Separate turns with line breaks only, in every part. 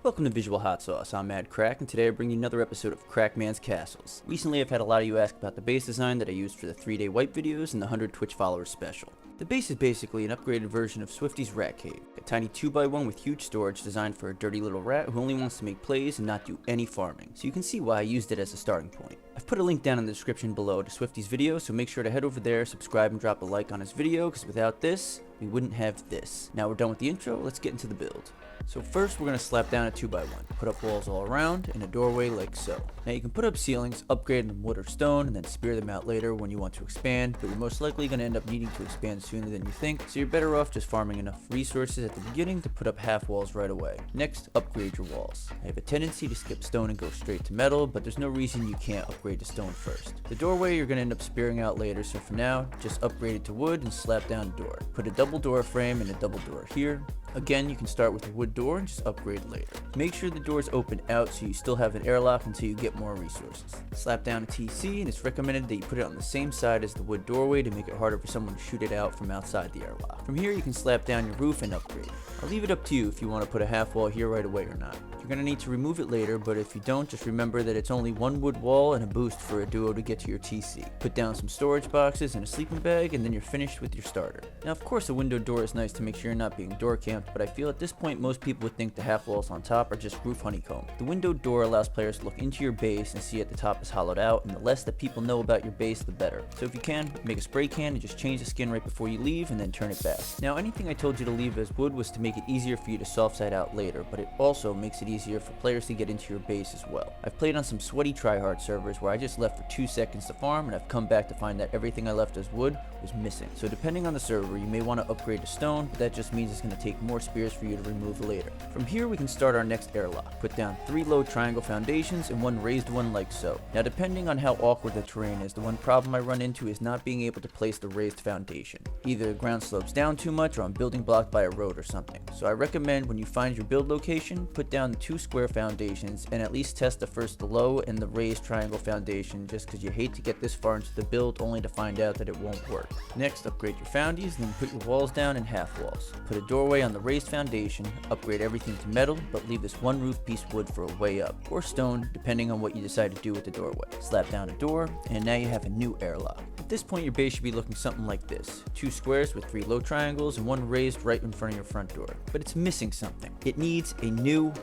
Welcome to Visual Hot Sauce. I'm Maddcrack, and today I bring you another episode of Crackman's Castles. Recently I've had a lot of you ask about the base design that I used for the 3-day wipe videos and the 100 Twitch followers special. The base is basically an upgraded version of Swifty's rat cave, a tiny 2x1 with huge storage designed for a dirty little rat who only wants to make plays and not do any farming, so you can see why I used it as a starting point. I've put a link down in the description below to Swifty's video, so make sure to head over there, subscribe, and drop a like on his video, because without this, we wouldn't have this. Now we're done with the intro, let's get into the build. So first we're going to slap down a 2x1, put up walls all around, and a doorway like so. Now you can put up ceilings, upgrade them wood or stone, and then spear them out later when you want to expand, but you're most likely going to end up needing to expand sooner than you think, so you're better off just farming enough resources at the beginning to put up half walls right away. Next, upgrade your walls. I have a tendency to skip stone and go straight to metal, but there's no reason you can't upgrade to stone first. The doorway you're going to end up spearing out later, so for now, just upgrade it to wood and slap down a door. Put a double door frame and a double door here. Again, you can start with a wood door and just upgrade later. Make sure the doors open out so you still have an airlock until you get more resources. Slap down a TC, and it's recommended that you put it on the same side as the wood doorway to make it harder for someone to shoot it out from outside the airlock. From here you can slap down your roof and upgrade. I'll leave it up to you if you want to put a half wall here right away or not. You're going to need to remove it later, but if you don't, just remember that it's only one wood wall and a boost for a duo to get to your TC. Put down some storage boxes and a sleeping bag, and then you're finished with your starter. Now of course a window door is nice to make sure you're not being door camped, but I feel at this point most people would think the half walls on top are just roof honeycomb. The window door allows players to look into your base and see at the top is hollowed out, and the less that people know about your base, the better. So if you can, make a spray can and just change the skin right before you leave and then turn it back. Now anything I told you to leave as wood was to make it easier for you to soft side out later, but it also makes it easier for players to get into your base as well. I've played on some sweaty tryhard servers where I just left for 2 seconds to farm, and I've come back to find that everything I left as wood was missing. So depending on the server, you may want to upgrade to stone, but that just means it's going to take more spears for you to remove later. From here we can start our next airlock. Put down 3 low triangle foundations and 1 raised one like so. Now depending on how awkward the terrain is, the one problem I run into is not being able to place the raised foundation. Either the ground slopes down too much or I'm building blocked by a road or something. So I recommend when you find your build location, put down the 2 square foundations and at least test the first the low and the raised triangle foundation, just because you hate to get this far into the build only to find out that it won't work. Next, upgrade your foundies and then put your walls down in half walls. Put a doorway on the raised foundation, upgrade everything to metal, but leave this one roof piece wood for a way up, or stone depending on what you decide to do with the doorway. Slap down a door, and now you have a new airlock. At this point your base should be looking something like this. 2 squares with 3 low triangles and 1 raised right in front of your front door. But it's missing something. It needs a new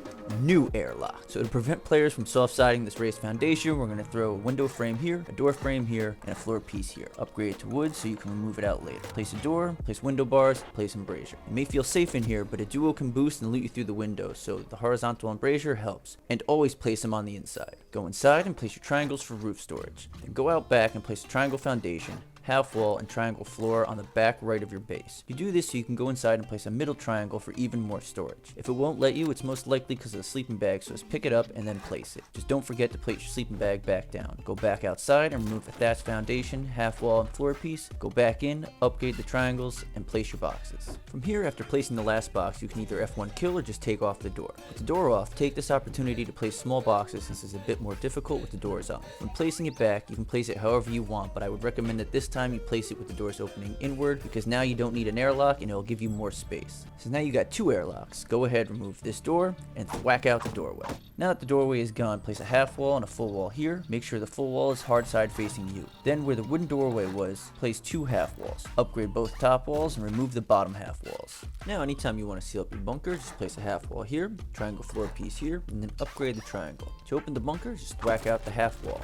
airlock. So to prevent players from soft siding this raised foundation, we're going to throw a window frame here, a door frame here, and a floor piece here. Upgrade it to wood so you can remove it out later. Place a door, place window bars, place embrasure. It may feel safe in here, but a duo can boost and loot you through the window, so the horizontal embrasure helps. And always place them on the inside. Go inside and place your triangles for roof storage. Then go out back and place a triangle foundation, half wall, and triangle floor on the back right of your base. You do this so you can go inside and place a middle triangle for even more storage. If it won't let you, it's most likely because of the sleeping bag, so just pick it up and then place it. Just don't forget to place your sleeping bag back down. Go back outside and remove the thatch foundation, half wall, and floor piece. Go back in, upgrade the triangles, and place your boxes. From here, after placing the last box, you can either F1 kill or just take off the door. With the door off, take this opportunity to place small boxes since it's a bit more difficult with the doors on. When placing it back, you can place it however you want, but I would recommend that this time you place it with the doors opening inward, because now you don't need an airlock and it'll give you more space. So now you got 2 airlocks. Go ahead, remove this door and whack out the doorway. Now that the doorway is gone, place a half wall and a full wall here. Make sure the full wall is hard side facing you. Then where the wooden doorway was, place 2 half walls. Upgrade both top walls and remove the bottom half walls. Now anytime you want to seal up your bunker, just place a half wall here, triangle floor piece here, and then upgrade the triangle. To open the bunker, just whack out the half wall.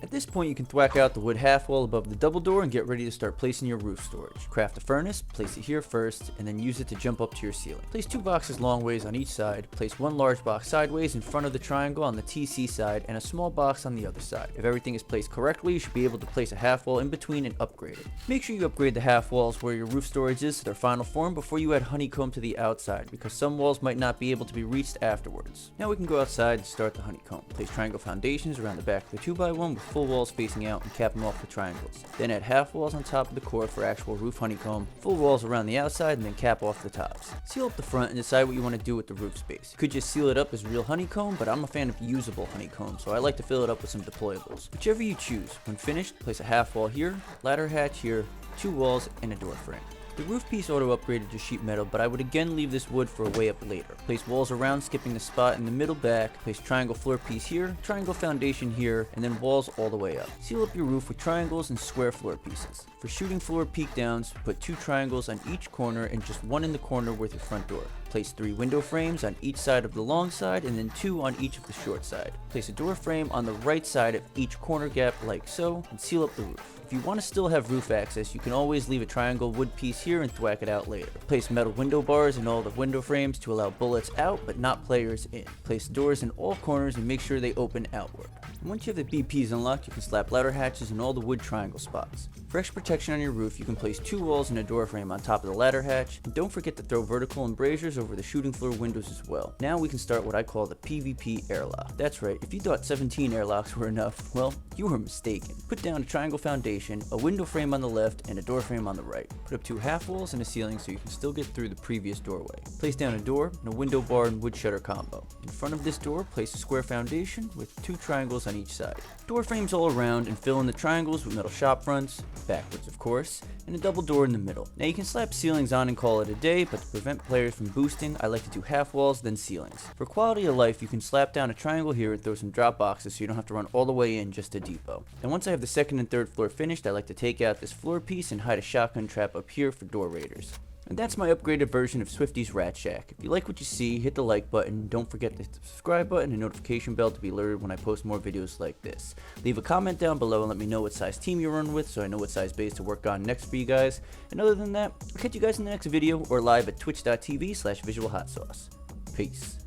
At this point you can thwack out the wood half wall above the double door and get ready to start placing your roof storage. Craft a furnace, place it here first, and then use it to jump up to your ceiling. Place 2 boxes long ways on each side, place 1 large box sideways in front of the triangle on the TC side and a small box on the other side. If everything is placed correctly, you should be able to place a half wall in between and upgrade it. Make sure you upgrade the half walls where your roof storage is to their final form before you add honeycomb to the outside, because some walls might not be able to be reached afterwards. Now we can go outside and start the honeycomb. Place triangle foundations around the back of the 2x1 with full walls facing out and cap them off with triangles. Then add half walls on top of the core for actual roof honeycomb, full walls around the outside, and then cap off the tops. Seal up the front and decide what you want to do with the roof space. You could just seal it up as real honeycomb, but I'm a fan of usable honeycomb, so I like to fill it up with some deployables. Whichever you choose. When finished, place a half wall here, ladder hatch here, 2 walls, and a door frame. The roof piece auto upgraded to sheet metal, but I would again leave this wood for a way up later. Place walls around, skipping the spot in the middle back. Place triangle floor piece here, triangle foundation here, and then walls all the way up. Seal up your roof with triangles and square floor pieces. For shooting floor peak downs, put 2 triangles on each corner and just 1 in the corner with your front door. Place 3 window frames on each side of the long side and then 2 on each of the short side. Place a door frame on the right side of each corner gap like so, and seal up the roof. If you want to still have roof access, you can always leave a triangle wood piece here and thwack it out later. Place metal window bars in all the window frames to allow bullets out but not players in. Place doors in all corners and make sure they open outward. And once you have the BPs unlocked, you can slap ladder hatches in all the wood triangle spots. For extra protection on your roof, you can place 2 walls and a door frame on top of the ladder hatch, and don't forget to throw vertical embrasures over the shooting floor windows as well. Now we can start what I call the PvP airlock. That's right, if you thought 17 airlocks were enough, well, you were mistaken. Put down a triangle foundation, a window frame on the left, and a door frame on the right. Put up 2 half walls and a ceiling so you can still get through the previous doorway. Place down a door and a window bar and wood shutter combo. In front of this door, place a square foundation with 2 triangles on each side. Door frames all around and fill in the triangles with metal shop fronts, backwards of course, and a double door in the middle. Now you can slap ceilings on and call it a day, but to prevent players from boosting, I like to do half walls then ceilings. For quality of life, you can slap down a triangle here and throw some drop boxes so you don't have to run all the way in just to depot. And once I have the 2nd and 3rd floor finished, I like to take out this floor piece and hide a shotgun trap up here for door raiders. And that's my upgraded version of Swifty's Rat Shack. If you like what you see, hit the like button, don't forget the subscribe button and notification bell to be alerted when I post more videos like this. Leave a comment down below and let me know what size team you're running with so I know what size base to work on next for you guys. And other than that, I'll catch you guys in the next video or live at twitch.tv/visualhotsauce. Peace.